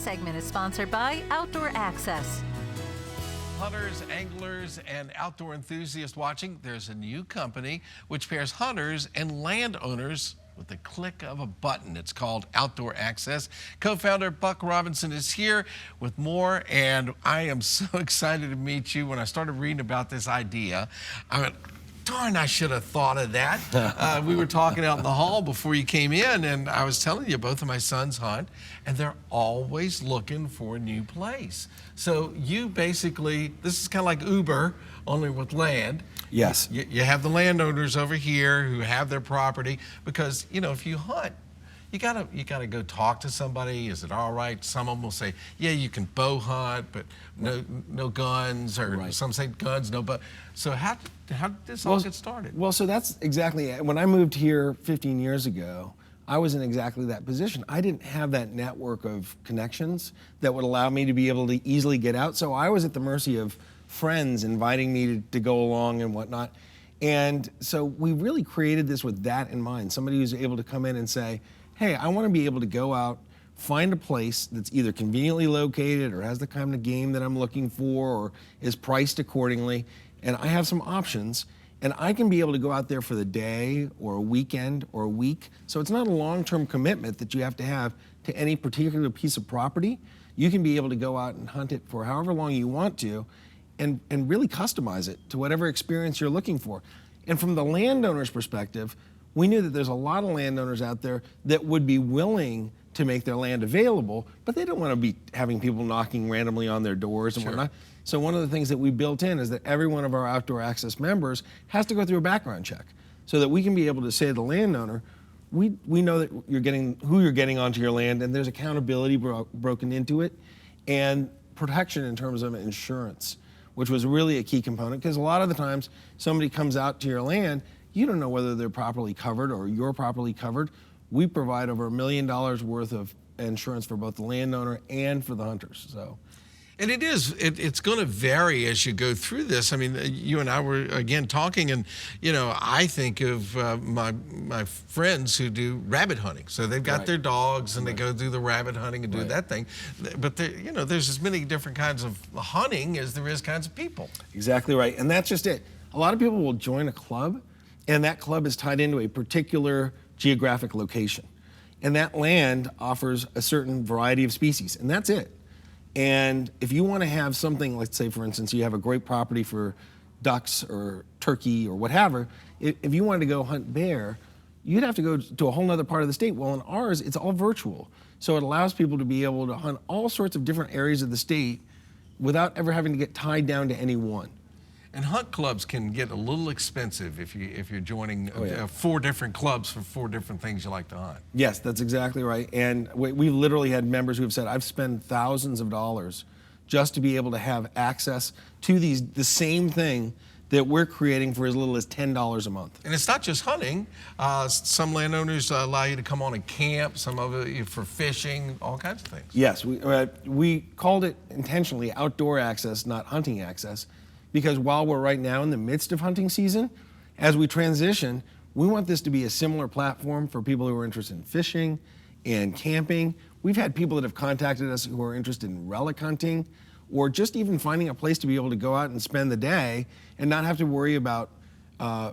segment is sponsored by Outdoor Access. Hunters, anglers, and outdoor enthusiasts watching, there's a new company which pairs hunters and landowners with the click of a button. It's called Outdoor Access. Co-founder Buck Robinson is here with more, and I am so excited to meet you. When I started reading about this idea, I went, darn, I should have thought of that. We were talking out in the hall before you came in, and I was telling you both of my sons hunt, and they're always looking for a new place. So you basically, this is kind of like Uber, only with land. Yes. You have the landowners over here who have their property, because, you know, if you hunt, you gotta go talk to somebody. Is it all right? Some of them will say, yeah, you can bow hunt, but no guns, or right. Some say guns, no bow. So how did this all get started? Well, so that's exactly, when I moved here 15 years ago, I was in exactly that position. I didn't have that network of connections that would allow me to be able to easily get out. So I was at the mercy of friends inviting me to go along and whatnot. And so we really created this with that in mind. Somebody who's able to come in and say, hey, I want to be able to go out, find a place that's either conveniently located or has the kind of game that I'm looking for or is priced accordingly, and I have some options, and I can be able to go out there for the day or a weekend or a week. So it's not a long-term commitment that you have to any particular piece of property. You can be able to go out and hunt it for however long you want to, and really customize it to whatever experience you're looking for. And from the landowner's perspective, we knew that there's a lot of landowners out there that would be willing to make their land available, but they don't want to be having people knocking randomly on their doors and whatnot. So one of the things that we built in is that every one of our Outdoor Access members has to go through a background check, so that we can be able to say to the landowner, we know that who you're getting onto your land, and there's accountability broken into it, and protection in terms of insurance, which was really a key component, because a lot of the times somebody comes out to your land, you don't know whether they're properly covered or you're properly covered. We provide over $1 million worth of insurance for both the landowner and for the hunters. So, and it's going to vary as you go through this. I mean, you and I were again talking, and you know, I think of my friends who do rabbit hunting. So they've got their dogs, and they go do the rabbit hunting and do that thing. But you know, there's as many different kinds of hunting as there is kinds of people. Exactly right, and that's just it. A lot of people will join a club, and that club is tied into a particular geographic location. And that land offers a certain variety of species, and that's it. And if you want to have something, let's say for instance, you have a great property for ducks or turkey or whatever, if you wanted to go hunt bear, you'd have to go to a whole other part of the state. Well, in ours, it's all virtual. So it allows people to be able to hunt all sorts of different areas of the state without ever having to get tied down to any one. And hunt clubs can get a little expensive if you're joining 4 different clubs for 4 different things you like to hunt. Yes, that's exactly right. And we literally had members who have said, I've spent thousands of dollars just to be able to have access to the same thing that we're creating for as little as $10 a month. And it's not just hunting. Some landowners allow you to come on and camp, some of it for fishing, all kinds of things. Yes, we called it intentionally outdoor access, not hunting access, because while we're right now in the midst of hunting season, as we transition, we want this to be a similar platform for people who are interested in fishing and camping. We've had people that have contacted us who are interested in relic hunting, or just even finding a place to be able to go out and spend the day and not have to worry about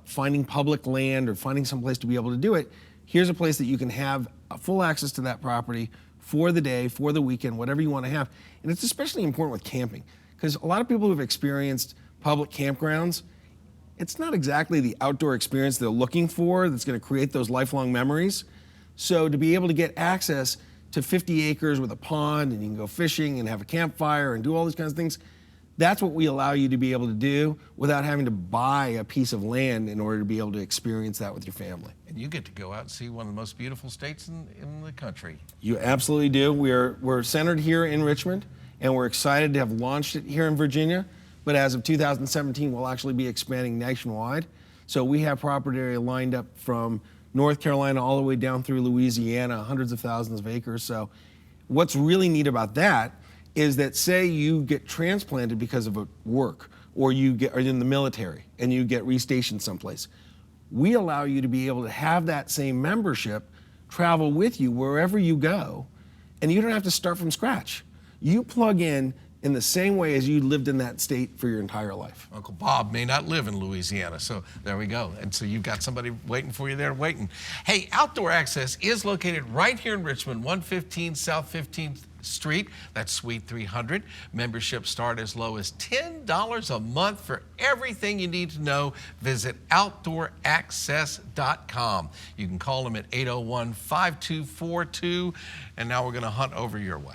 finding public land or finding some place to be able to do it. Here's a place that you can have full access to that property for the day, for the weekend, whatever you want to have. And it's especially important with camping, because a lot of people who've experienced public campgrounds, it's not exactly the outdoor experience they're looking for that's going to create those lifelong memories. So to be able to get access to 50 acres with a pond, and you can go fishing and have a campfire and do all these kinds of things, that's what we allow you to be able to do without having to buy a piece of land in order to be able to experience that with your family. And you get to go out and see one of the most beautiful states in the country. You absolutely do. We're centered here in Richmond, and we're excited to have launched it here in Virginia. But as of 2017, we'll actually be expanding nationwide. So we have property area lined up from North Carolina all the way down through Louisiana, hundreds of thousands of acres. So what's really neat about that is that, say you get transplanted because of work, or are in the military and you get restationed someplace, we allow you to be able to have that same membership travel with you wherever you go, and you don't have to start from scratch. You plug in the same way as you lived in that state for your entire life. Uncle Bob may not live in Louisiana, so there we go. And so you've got somebody waiting for you there waiting. Hey, Outdoor Access is located right here in Richmond, 115 South 15th Street. That's Suite 300. Memberships start as low as $10 a month for everything you need to know. Visit outdooraccess.com. You can call them at 801-5242. And now we're going to hunt over your way.